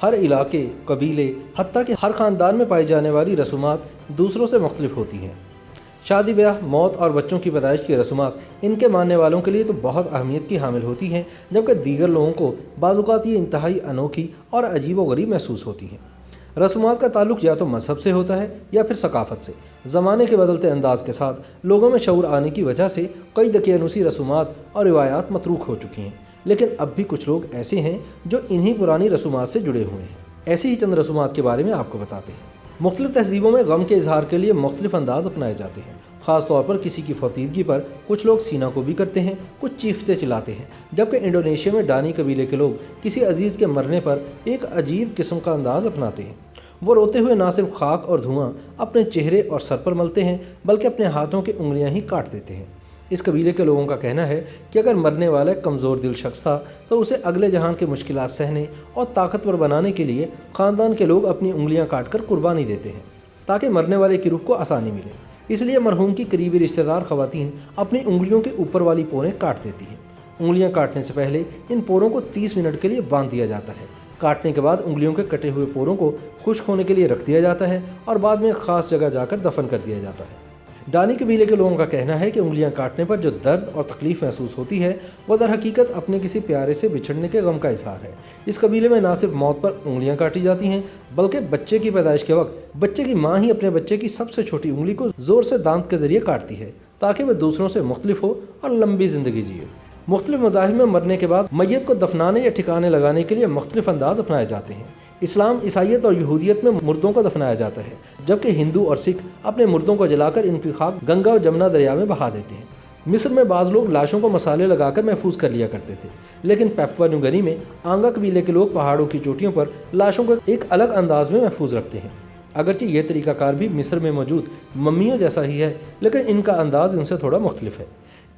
ہر علاقے، قبیلے، حتیٰ کہ ہر خاندان میں پائی جانے والی رسومات دوسروں سے مختلف ہوتی ہیں۔ شادی بیاہ، موت اور بچوں کی پیدائش کی رسومات ان کے ماننے والوں کے لیے تو بہت اہمیت کی حامل ہوتی ہیں، جبکہ دیگر لوگوں کو بعض اوقات یہ انتہائی انوکھی اور عجیب و غریب محسوس ہوتی ہیں۔ رسومات کا تعلق یا تو مذہب سے ہوتا ہے یا پھر ثقافت سے۔ زمانے کے بدلتے انداز کے ساتھ لوگوں میں شعور آنے کی وجہ سے کئی دقیانوسی رسومات اور روایات متروک ہو چکی ہیں، لیکن اب بھی کچھ لوگ ایسے ہیں جو انہی پرانی رسومات سے جڑے ہوئے ہیں۔ ایسی ہی چند رسومات کے بارے میں آپ کو بتاتے ہیں۔ مختلف تہذیبوں میں غم کے اظہار کے لیے مختلف انداز اپنائے جاتے ہیں۔ خاص طور پر کسی کی فوتیدگی پر کچھ لوگ سینہ کو بھی کرتے ہیں، کچھ چیختے چلاتے ہیں، جبکہ انڈونیشیا میں ڈانی قبیلے کے لوگ کسی عزیز کے مرنے پر ایک عجیب قسم کا انداز اپناتے ہیں۔ وہ روتے ہوئے نہ صرف خاک اور دھواں اپنے چہرے اور سر پر ملتے ہیں، بلکہ اپنے ہاتھوں کی انگلیاں ہی کاٹ دیتے ہیں۔ اس قبیلے کے لوگوں کا کہنا ہے کہ اگر مرنے والا ایک کمزور دل شخص تھا تو اسے اگلے جہان کی مشکلات سہنے اور طاقتور بنانے کے لیے خاندان کے لوگ اپنی انگلیاں کاٹ کر قربانی دیتے ہیں تاکہ مرنے والے کی روح کو آسانی ملے۔ اس لیے مرحوم کی قریبی رشتہ دار خواتین اپنی انگلیوں کے اوپر والی پوریں کاٹ دیتی ہیں۔ انگلیاں کاٹنے سے پہلے ان پوروں کو 30 منٹ کے لیے باندھ دیا جاتا ہے۔ کاٹنے کے بعد انگلیوں کے کٹے ہوئے پوروں کو خشک ہونے کے لیے رکھ دیا جاتا ہے اور بعد میں ایک خاص جگہ جا کر دفن کر دیا جاتا ہے۔ ڈانی قبیلے کے لوگوں کا کہنا ہے کہ انگلیاں کاٹنے پر جو درد اور تکلیف محسوس ہوتی ہے وہ در حقیقت اپنے کسی پیارے سے بچھڑنے کے غم کا اظہار ہے۔ اس قبیلے میں نہ صرف موت پر انگلیاں کاٹی جاتی ہیں، بلکہ بچے کی پیدائش کے وقت بچے کی ماں ہی اپنے بچے کی سب سے چھوٹی انگلی کو زور سے دانت کے ذریعے کاٹتی ہے تاکہ وہ دوسروں سے مختلف ہو اور لمبی زندگی جیے۔ مختلف مذاہب میں مرنے کے بعد میت کو دفنانے یا ٹھکانے لگانے کے لیے مختلف انداز اپنائے جاتے ہیں۔ اسلام، عیسائیت اور یہودیت میں مردوں کو دفنایا جاتا ہے، جبکہ ہندو اور سکھ اپنے مردوں کو جلا کر ان کی خاک گنگا اور جمنا دریا میں بہا دیتے ہیں۔ مصر میں بعض لوگ لاشوں کو مسالے لگا کر محفوظ کر لیا کرتے تھے، لیکن پیپوا نیو گنی میں آنگا قبیلے کے لوگ پہاڑوں کی چوٹیوں پر لاشوں کو ایک الگ انداز میں محفوظ رکھتے ہیں۔ اگرچہ یہ طریقہ کار بھی مصر میں موجود ممیوں جیسا ہی ہے، لیکن ان کا انداز ان سے تھوڑا مختلف ہے۔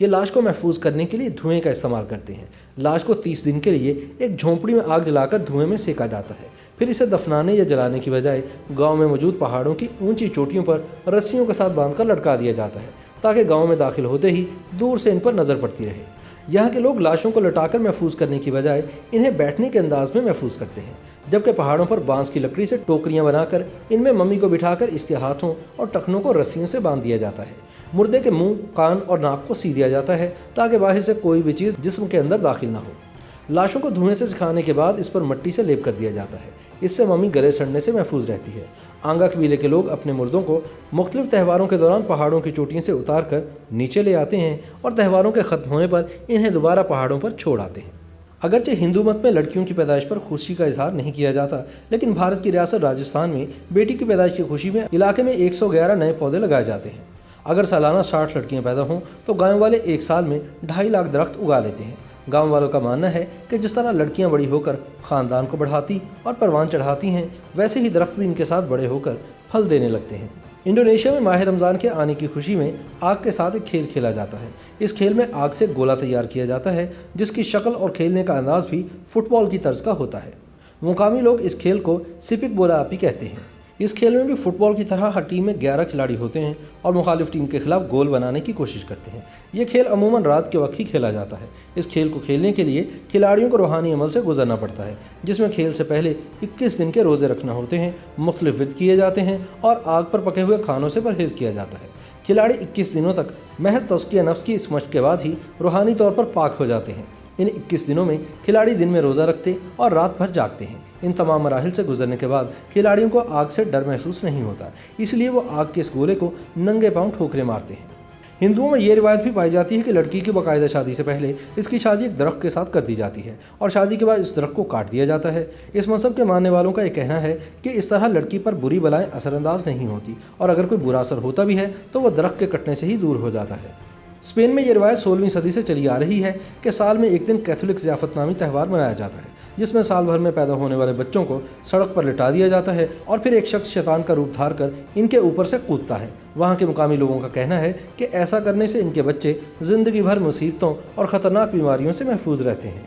یہ لاش کو محفوظ کرنے کے لیے دھوئیں کا استعمال کرتے ہیں۔ لاش کو 30 دن کے لیے ایک جھونپڑی میں آگ جلا کر دھوئیں میں سینکا جاتا ہے، پھر اسے دفنانے یا جلانے کی بجائے گاؤں میں موجود پہاڑوں کی اونچی چوٹیوں پر رسیوں کے ساتھ باندھ کر لٹکا دیا جاتا ہے تاکہ گاؤں میں داخل ہوتے ہی دور سے ان پر نظر پڑتی رہے۔ یہاں کے لوگ لاشوں کو لٹا کر محفوظ کرنے کی بجائے انہیں بیٹھنے کے انداز میں محفوظ کرتے ہیں، جبکہ پہاڑوں پر بانس کی لکڑی سے ٹوکریاں بنا کر ان میں ممی کو بٹھا کر اس کے ہاتھوں اور ٹخنوں کو رسیوں سے باندھ دیا جاتا ہے۔ مردے کے منہ، کان اور ناک کو سی دیا جاتا ہے تاکہ باہر سے کوئی بھی چیز جسم کے اندر داخل نہ ہو۔ لاشوں کو دھوئیں سے سکھانے کے بعد اس پر مٹی سے لیپ کر دیا جاتا ہے، اس سے ممی گلے سڑنے سے محفوظ رہتی ہے۔ آنگا قبیلے کے لوگ اپنے مردوں کو مختلف تہواروں کے دوران پہاڑوں کی چوٹیوں سے اتار کر نیچے لے آتے ہیں اور تہواروں کے ختم ہونے پر انہیں دوبارہ پہاڑوں پر چھوڑ آتے ہیں۔ اگرچہ ہندو مت میں لڑکیوں کی پیدائش پر خوشی کا اظہار نہیں کیا جاتا، لیکن بھارت کی ریاست راجستھان میں بیٹی کی پیدائش کی خوشی میں علاقے میں 111 نئے پودے لگائے جاتے ہیں۔ اگر سالانہ 60 لڑکیاں پیدا ہوں تو گاؤں والے ایک سال میں 2.5 لاکھ درخت اگا لیتے ہیں۔ گاؤں والوں کا ماننا ہے کہ جس طرح لڑکیاں بڑی ہو کر خاندان کو بڑھاتی اور پروان چڑھاتی ہیں، ویسے ہی درخت بھی ان کے ساتھ بڑے ہو کر پھل دینے لگتے ہیں۔ انڈونیشیا میں ماہ رمضان کے آنے کی خوشی میں آگ کے ساتھ ایک کھیل کھیلا جاتا ہے۔ اس کھیل میں آگ سے گولا تیار کیا جاتا ہے جس کی شکل اور کھیلنے کا انداز بھی فٹ بال کی طرز کا ہوتا ہے۔ مقامی لوگ اس کھیل کو سپک بولا آپی کہتے ہیں۔ اس کھیل میں بھی فٹ بال کی طرح ہر ٹیم میں 11 کھلاڑی ہوتے ہیں اور مخالف ٹیم کے خلاف گول بنانے کی کوشش کرتے ہیں۔ یہ کھیل عموماً رات کے وقت ہی کھیلا جاتا ہے۔ اس کھیل کو کھیلنے کے لیے کھلاڑیوں کو روحانی عمل سے گزرنا پڑتا ہے، جس میں کھیل سے پہلے 21 دن کے روزے رکھنا ہوتے ہیں، مختلف ورد کیے جاتے ہیں اور آگ پر پکے ہوئے کھانوں سے پرہیز کیا جاتا ہے۔ کھلاڑی 21 دنوں تک محض تزکیہ نفس کی اس مشق کے بعد ہی روحانی طور پر پاک ہو جاتے ہیں۔ ان 21 دنوں میں کھلاڑی دن میں روزہ رکھتے اور رات بھر جاگتے ہیں۔ ان تمام مراحل سے گزرنے کے بعد کھلاڑیوں کو آگ سے ڈر محسوس نہیں ہوتا، اس لیے وہ آگ کے اس گولے کو ننگے پاؤں ٹھوکریں مارتے ہیں۔ ہندوؤں میں یہ روایت بھی پائی جاتی ہے کہ لڑکی کی باقاعدہ شادی سے پہلے اس کی شادی ایک درخت کے ساتھ کر دی جاتی ہے اور شادی کے بعد اس درخت کو کاٹ دیا جاتا ہے۔ اس مذہب کے ماننے والوں کا یہ کہنا ہے کہ اس طرح لڑکی پر بری بلائیں اثر انداز نہیں ہوتی، اور اگر کوئی برا اثر ہوتا بھی ہے تو وہ درخت کے کٹنے سے ہی دور ہو جاتا ہے۔ اسپین میں یہ روایت 16ویں صدی سے چلی آ رہی ہے کہ سال میں ایک دن کیتھولک ضیافت نامی تہوار منایا جاتا ہے، جس میں سال بھر میں پیدا ہونے والے بچوں کو سڑک پر لٹا دیا جاتا ہے اور پھر ایک شخص شیطان کا روپ دھار کر ان کے اوپر سے کودتا ہے۔ وہاں کے مقامی لوگوں کا کہنا ہے کہ ایسا کرنے سے ان کے بچے زندگی بھر مصیبتوں اور خطرناک بیماریوں سے محفوظ رہتے ہیں۔